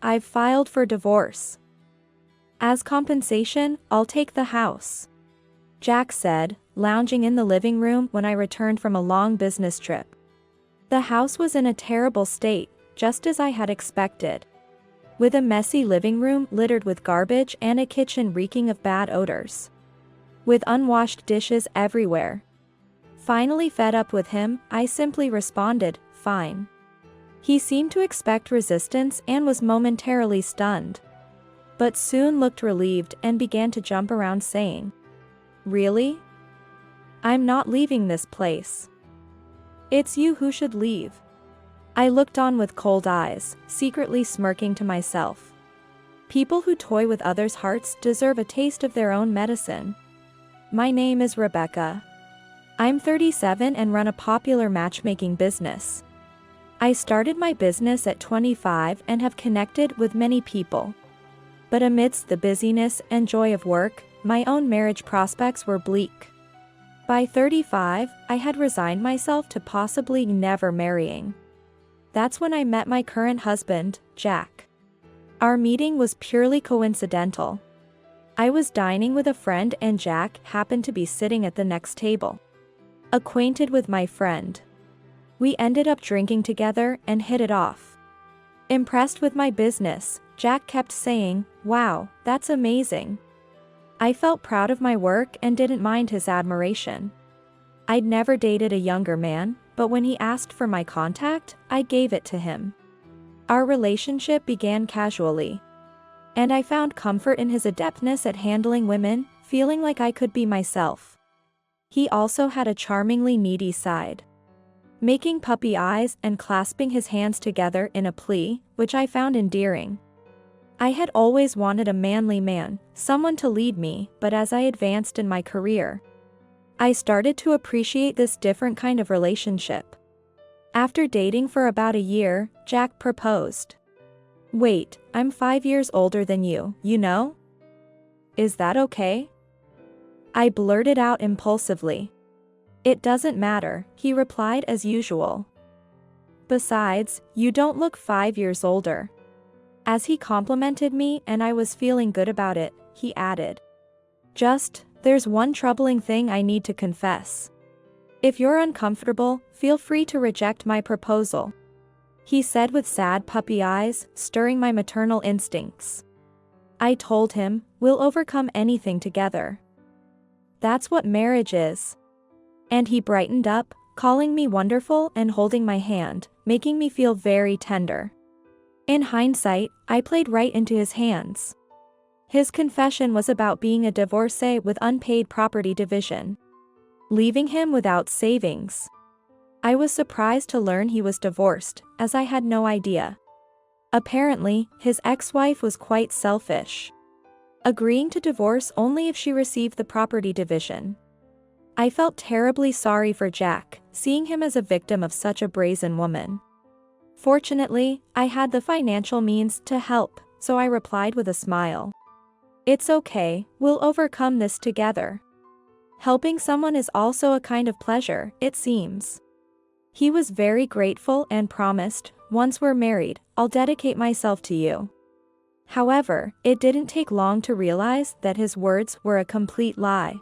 I've filed for divorce. As compensation, I'll take the house," Jack said, lounging in the living room when I returned from a long business trip. The house was in a terrible state, just as I had expected, with a messy living room littered with garbage and a kitchen reeking of bad odors, with unwashed dishes everywhere. Finally fed up with him, I simply responded, "Fine." He seemed to expect resistance and was momentarily stunned, but soon looked relieved and began to jump around saying, "Really? I'm not leaving this place. It's you who should leave." I looked on with cold eyes, secretly smirking to myself. People who toy with others' hearts deserve a taste of their own medicine. My name is Rebecca. I'm 37 and run a popular matchmaking business. I started my business at 25 and have connected with many people. But amidst the busyness and joy of work, my own marriage prospects were bleak. By 35, I had resigned myself to possibly never marrying. That's when I met my current husband, Jack. Our meeting was purely coincidental. I was dining with a friend and Jack happened to be sitting at the next table. Acquainted with my friend, we ended up drinking together and hit it off. Impressed with my business, Jack kept saying, "Wow, that's amazing." I felt proud of my work and didn't mind his admiration. I'd never dated a younger man, but when he asked for my contact, I gave it to him. Our relationship began casually, and I found comfort in his adeptness at handling women, feeling like I could be myself. He also had a charmingly needy side, making puppy eyes and clasping his hands together in a plea, which I found endearing. I had always wanted a manly man, someone to lead me, but as I advanced in my career, I started to appreciate this different kind of relationship. After dating for about a year, Jack proposed. "Wait, I'm 5 years older than you, you know? Is that okay?" I blurted out impulsively. "It doesn't matter," he replied as usual. "Besides, you don't look 5 years older." As he complimented me and I was feeling good about it, he added, There's one troubling thing I need to confess. If you're uncomfortable, feel free to reject my proposal," he said with sad puppy eyes, stirring my maternal instincts. I told him, "We'll overcome anything together. That's what marriage is." And he brightened up, calling me wonderful and holding my hand, making me feel very tender. In hindsight, I played right into his hands. His confession was about being a divorcee with unpaid property division, leaving him without savings. I was surprised to learn he was divorced, as I had no idea. Apparently, his ex-wife was quite selfish, agreeing to divorce only if she received the property division. I felt terribly sorry for Jack, seeing him as a victim of such a brazen woman. Fortunately, I had the financial means to help, so I replied with a smile, "It's okay, we'll overcome this together." Helping someone is also a kind of pleasure, it seems. He was very grateful and promised, "Once we're married, I'll dedicate myself to you." However, it didn't take long to realize that his words were a complete lie.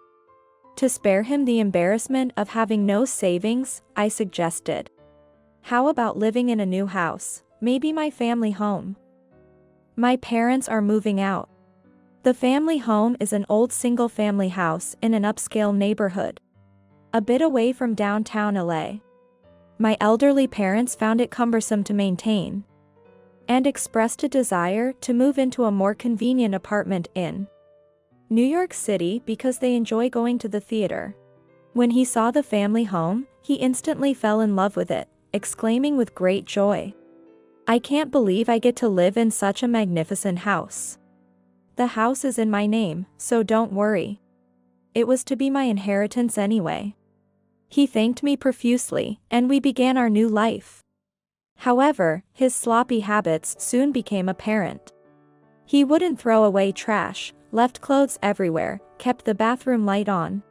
To spare him the embarrassment of having no savings, I suggested, "How about living in a new house, maybe my family home? My parents are moving out." The family home is an old single-family house in an upscale neighborhood, a bit away from downtown LA. My elderly parents found it cumbersome to maintain, and expressed a desire to move into a more convenient apartment in New York City because they enjoy going to the theater. When he saw the family home, he instantly fell in love with it, exclaiming with great joy, "I can't believe I get to live in such a magnificent house. The house is in my name, so don't worry. It was to be my inheritance anyway." He thanked me profusely, and we began our new life. However, his sloppy habits soon became apparent. He wouldn't throw away trash, left clothes everywhere, kept the bathroom light on,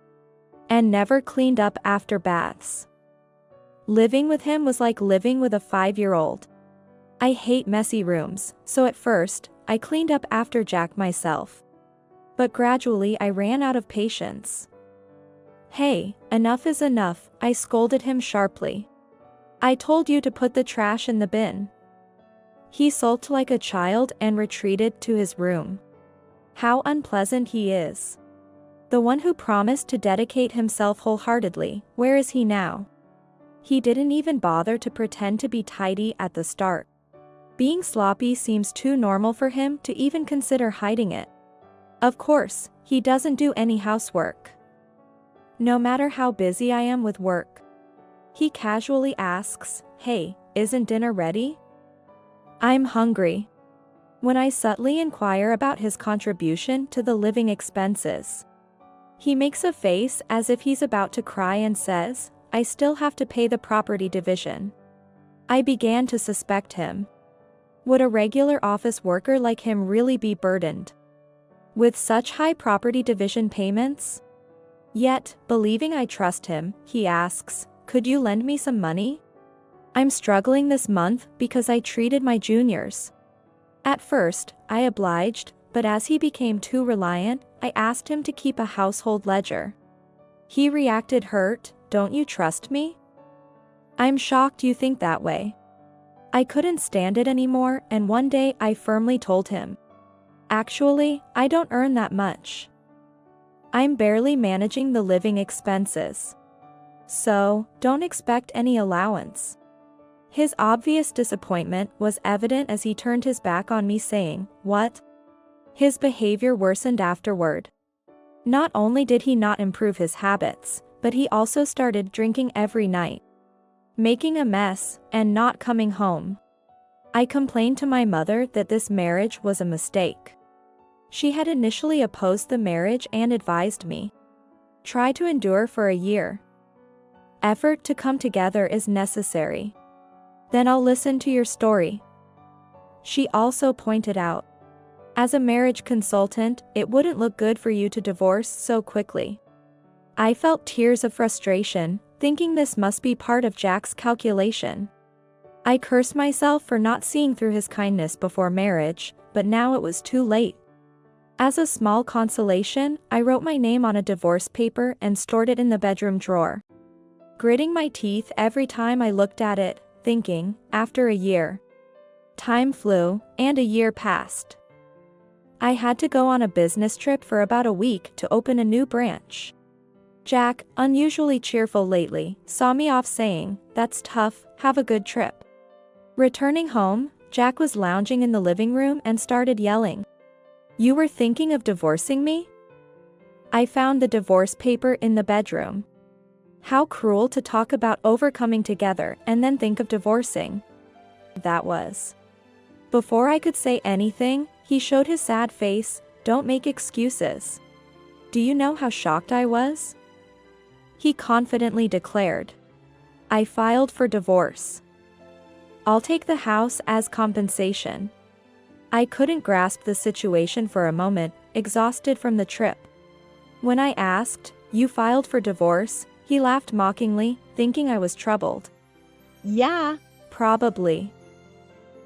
and never cleaned up after baths. Living with him was like living with a 5-year-old. I hate messy rooms, so at first, I cleaned up after Jack myself. But gradually I ran out of patience. Hey, enough is enough, I scolded him sharply. I told you to put the trash in the bin. He sulked like a child and retreated to his room. How unpleasant he is. The one who promised to dedicate himself wholeheartedly, where is he now? He didn't even bother to pretend to be tidy at the start. Being sloppy seems too normal for him to even consider hiding it. Of course, he doesn't do any housework. No matter how busy I am with work. He casually asks, "Hey, isn't dinner ready?" I'm hungry. When I subtly inquire about his contribution to the living expenses, he makes a face as if he's about to cry and says, "I still have to pay the property division." I began to suspect him. Would a regular office worker like him really be burdened with such high property division payments? Yet, believing I trust him, he asks, "Could you lend me some money? I'm struggling this month because I treated my juniors." At first, I obliged, but as he became too reliant, I asked him to keep a household ledger. He reacted hurt, "Don't you trust me?" I'm shocked you think that way. I couldn't stand it anymore, and one day I firmly told him, "Actually, I don't earn that much. I'm barely managing the living expenses. So, don't expect any allowance." His obvious disappointment was evident as he turned his back on me saying, "What?" His behavior worsened afterward. Not only did he not improve his habits, but he also started drinking every night, making a mess, and not coming home. I complained to my mother that this marriage was a mistake. She had initially opposed the marriage and advised me, "Try to endure for a year. Effort to come together is necessary. Then I'll listen to your story." She also pointed out, "As a marriage consultant, it wouldn't look good for you to divorce so quickly." I felt tears of frustration, thinking this must be part of Jack's calculation. I cursed myself for not seeing through his kindness before marriage, but now it was too late. As a small consolation, I wrote my name on a divorce paper and stored it in the bedroom drawer, gritting my teeth every time I looked at it, thinking, after a year. Time flew, and a year passed. I had to go on a business trip for about a week to open a new branch. Jack, unusually cheerful lately, saw me off saying, "That's tough, have a good trip." Returning home, Jack was lounging in the living room and started yelling, "You were thinking of divorcing me?" I found the divorce paper in the bedroom. How cruel to talk about overcoming together and then think of divorcing. That was. Before I could say anything, he showed his sad face, "Don't make excuses. Do you know how shocked I was?" He confidently declared, "I filed for divorce. I'll take the house as compensation." I couldn't grasp the situation for a moment, exhausted from the trip. When I asked, "You filed for divorce?" he laughed mockingly, thinking I was troubled. "Yeah, probably.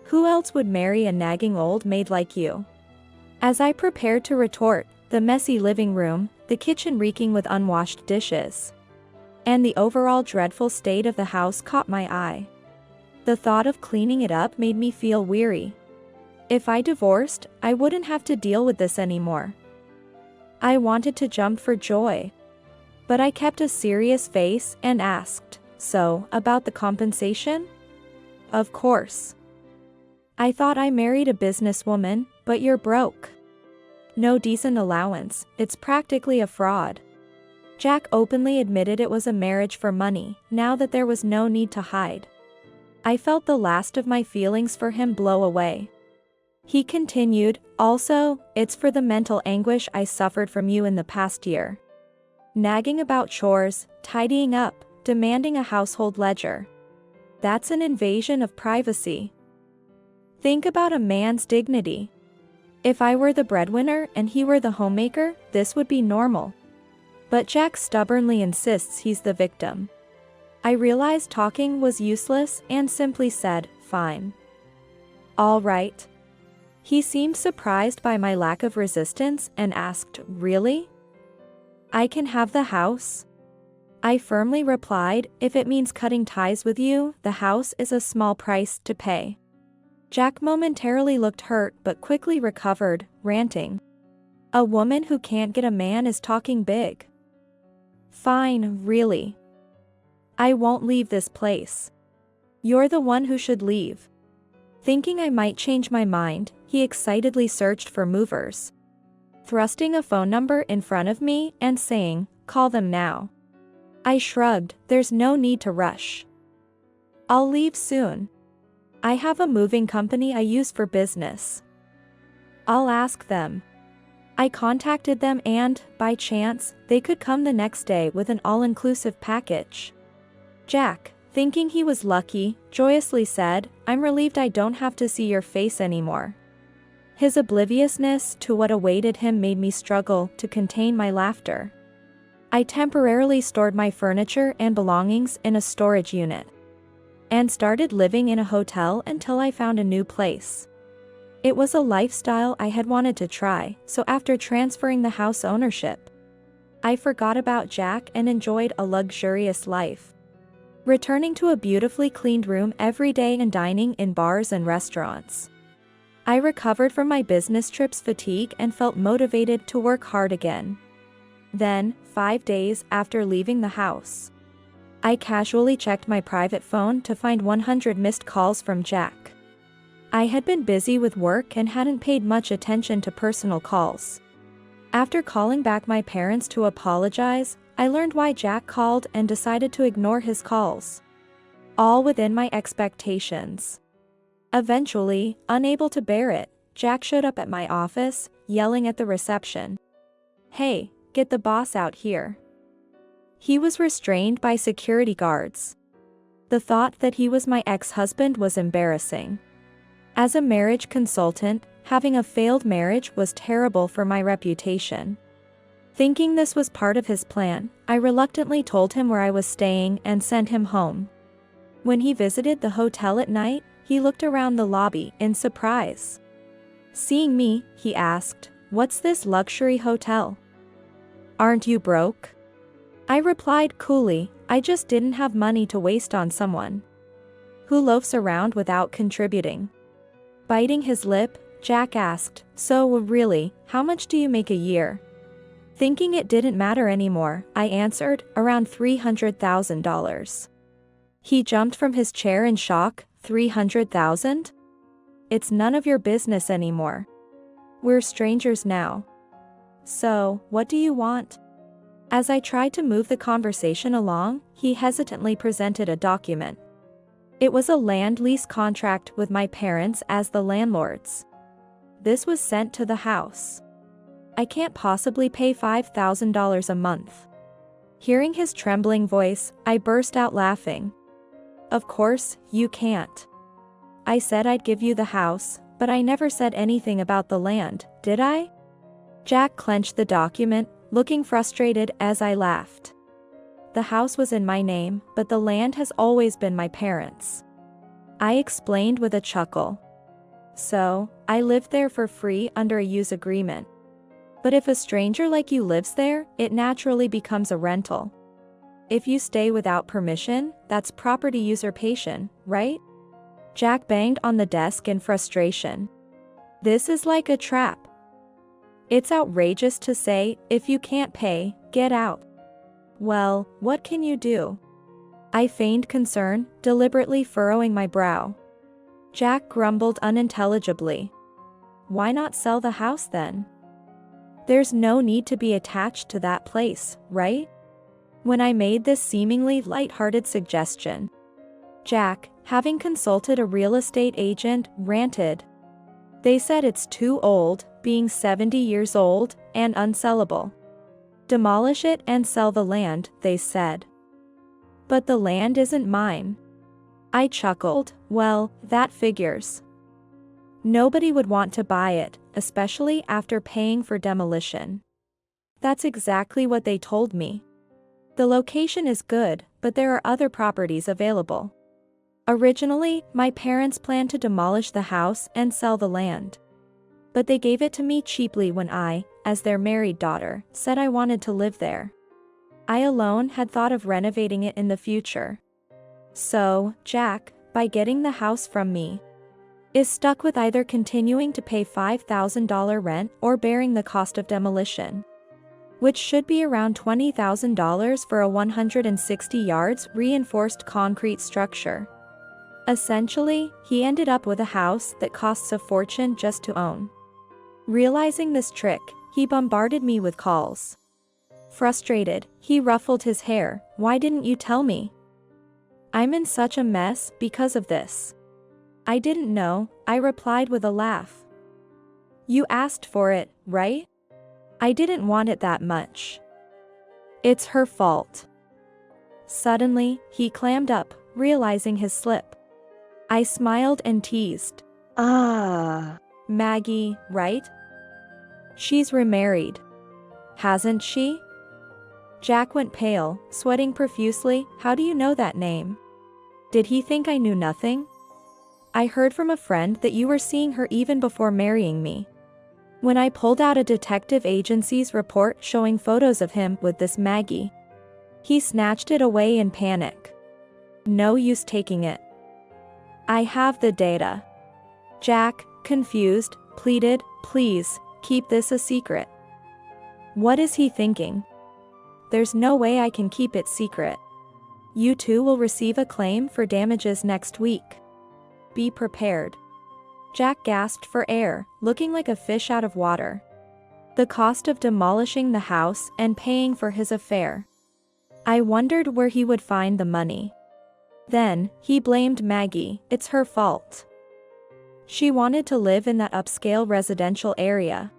Who else would marry a nagging old maid like you?" As I prepared to retort, the messy living room, the kitchen reeking with unwashed dishes, and the overall dreadful state of the house caught my eye. The thought of cleaning it up made me feel weary. If I divorced, I wouldn't have to deal with this anymore. I wanted to jump for joy. But I kept a serious face and asked, "So, about the compensation?" "Of course. I thought I married a businesswoman, but you're broke. No decent allowance, it's practically a fraud." Jack openly admitted it was a marriage for money, now that there was no need to hide. I felt the last of my feelings for him blow away. He continued, "Also, it's for the mental anguish I suffered from you in the past year. Nagging about chores, tidying up, demanding a household ledger. That's an invasion of privacy. Think about a man's dignity. If I were the breadwinner and he were the homemaker, this would be normal. But Jack stubbornly insists he's the victim." I realized talking was useless and simply said, "Fine. All right. He seemed surprised by my lack of resistance and asked, "Really? I can have the house?" I firmly replied, "If it means cutting ties with you, the house is a small price to pay." Jack momentarily looked hurt but quickly recovered, ranting, "A woman who can't get a man is talking big." "Fine, really. I won't leave this place. You're the one who should leave." Thinking I might change my mind, he excitedly searched for movers, thrusting a phone number in front of me and saying, "Call them now." I shrugged, "There's no need to rush. I'll leave soon. I have a moving company I use for business. I'll ask them." I contacted them and, by chance, they could come the next day with an all-inclusive package. Jack, thinking he was lucky, joyously said, "I'm relieved I don't have to see your face anymore." His obliviousness to what awaited him made me struggle to contain my laughter. I temporarily stored my furniture and belongings in a storage unit and started living in a hotel until I found a new place. It was a lifestyle I had wanted to try, so after transferring the house ownership, I forgot about Jack and enjoyed a luxurious life, returning to a beautifully cleaned room every day and dining in bars and restaurants. I recovered from my business trip's fatigue and felt motivated to work hard again. Then, 5 days after leaving the house, I casually checked my private phone to find 100 missed calls from Jack. I had been busy with work and hadn't paid much attention to personal calls. After calling back my parents to apologize, I learned why Jack called and decided to ignore his calls. All within my expectations. Eventually, unable to bear it, Jack showed up at my office, yelling at the reception, "Hey, get the boss out here." He was restrained by security guards. The thought that he was my ex-husband was embarrassing. As a marriage consultant, having a failed marriage was terrible for my reputation. Thinking this was part of his plan, I reluctantly told him where I was staying and sent him home. When he visited the hotel at night, he looked around the lobby in surprise. Seeing me, he asked, "What's this luxury hotel? Aren't you broke?" I replied coolly, "I just didn't have money to waste on someone who loafs around without contributing." Biting his lip, Jack asked, "So, really, how much do you make a year?" Thinking it didn't matter anymore, I answered, "Around $300,000. He jumped from his chair in shock. "300,000? It's none of your business anymore. We're strangers now. So, what do you want?" As I tried to move the conversation along, he hesitantly presented a document. It was a land lease contract with my parents as the landlords. This was sent to the house. "I can't possibly pay $5,000 a month." Hearing his trembling voice, I burst out laughing. "Of course, you can't. I said I'd give you the house, but I never said anything about the land, did I?" Jack clenched the document, looking frustrated as I laughed. The house was in my name, but the land has always been my parents'. I explained with a chuckle. "So, I lived there for free under a use agreement. But if a stranger like you lives there, it naturally becomes a rental. If you stay without permission, that's property usurpation, right?" Jack banged on the desk in frustration. "This is like a trap. It's outrageous to say, if you can't pay, get out." "Well, what can you do?" I feigned concern, deliberately furrowing my brow. Jack grumbled unintelligibly. "Why not sell the house then? There's no need to be attached to that place, right?" When I made this seemingly light-hearted suggestion, Jack, having consulted a real estate agent, ranted. "They said it's too old, being 70 years old, and unsellable. Demolish it and sell the land," they said. "But the land isn't mine." I chuckled, "Well, that figures. Nobody would want to buy it, especially after paying for demolition." That's exactly what they told me. "The location is good, but there are other properties available. Originally, my parents planned to demolish the house and sell the land. But they gave it to me cheaply when I, as their married daughter, said I wanted to live there. I alone had thought of renovating it in the future. So, Jack, by getting the house from me, is stuck with either continuing to pay $5,000 rent or bearing the cost of demolition, which should be around $20,000 for a 160 yards reinforced concrete structure. Essentially, he ended up with a house that costs a fortune just to own. Realizing this trick, he bombarded me with calls. Frustrated, he ruffled his hair. "Why didn't you tell me? I'm in such a mess because of this." "I didn't know," I replied with a laugh. "You asked for it, right? I didn't want it that much. It's her fault." Suddenly, he clammed up, realizing his slip. I smiled and teased. Maggie, right? She's remarried. Hasn't she?" Jack went pale, sweating profusely. "How do you know that name? Did he think I knew nothing? I heard from a friend that you were seeing her even before marrying me." When I pulled out a detective agency's report showing photos of him with this Maggie, he snatched it away in panic. "No use taking it. I have the data." Jack, confused, pleaded, "Please, keep this a secret." What is he thinking? There's no way I can keep it secret. You two will receive a claim for damages next week. Be prepared. Jack gasped for air, looking like a fish out of water. The cost of demolishing the house and paying for his affair. I wondered where he would find the money. Then, he blamed Maggie. "It's her fault. She wanted to live in that upscale residential area,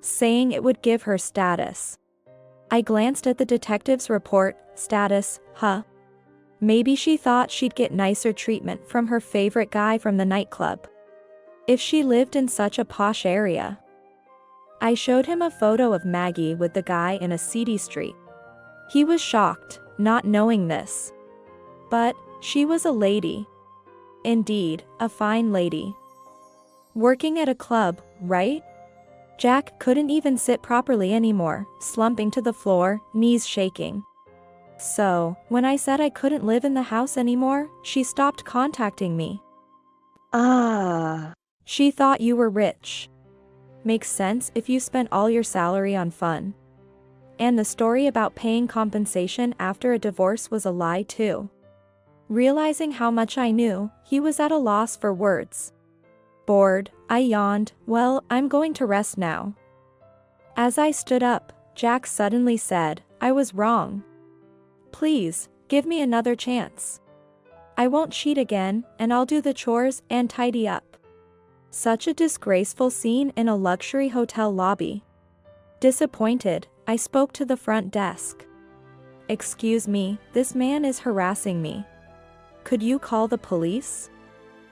saying it would give her status." I glanced at the detective's report. Status, huh? Maybe she thought she'd get nicer treatment from her favorite guy from the nightclub if she lived in such a posh area. I showed him a photo of Maggie with the guy in a seedy street. He was shocked, not knowing this. But she was a lady. Indeed, a fine lady. Working at a club, right? Jack couldn't even sit properly anymore, slumping to the floor, knees shaking. So, when I said I couldn't live in the house anymore, she stopped contacting me. She thought you were rich. Makes sense if you spent all your salary on fun. And the story about paying compensation after a divorce was a lie too. Realizing how much I knew, he was at a loss for words. Bored, I yawned. "Well, I'm going to rest now." As I stood up, Jack suddenly said, "I was wrong. Please, give me another chance. I won't cheat again, and I'll do the chores and tidy up." Such a disgraceful scene in a luxury hotel lobby. Disappointed, I spoke to the front desk. "Excuse me, this man is harassing me. Could you call the police?"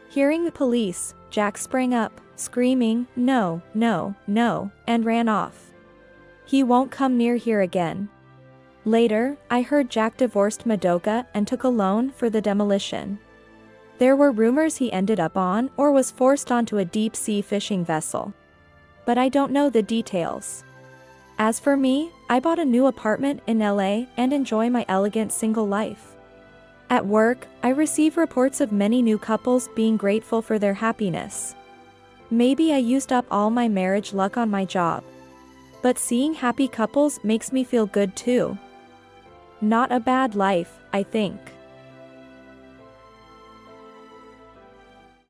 Hearing the police, Jack sprang up, screaming, "No, no, no," and ran off. He won't come near here again. Later, I heard Jack divorced Madoka and took a loan for the demolition. There were rumors he ended up on or was forced onto a deep-sea fishing vessel. But I don't know the details. As for me, I bought a new apartment in LA and enjoy my elegant single life. At work, I receive reports of many new couples being grateful for their happiness. Maybe I used up all my marriage luck on my job. But seeing happy couples makes me feel good too. Not a bad life, I think.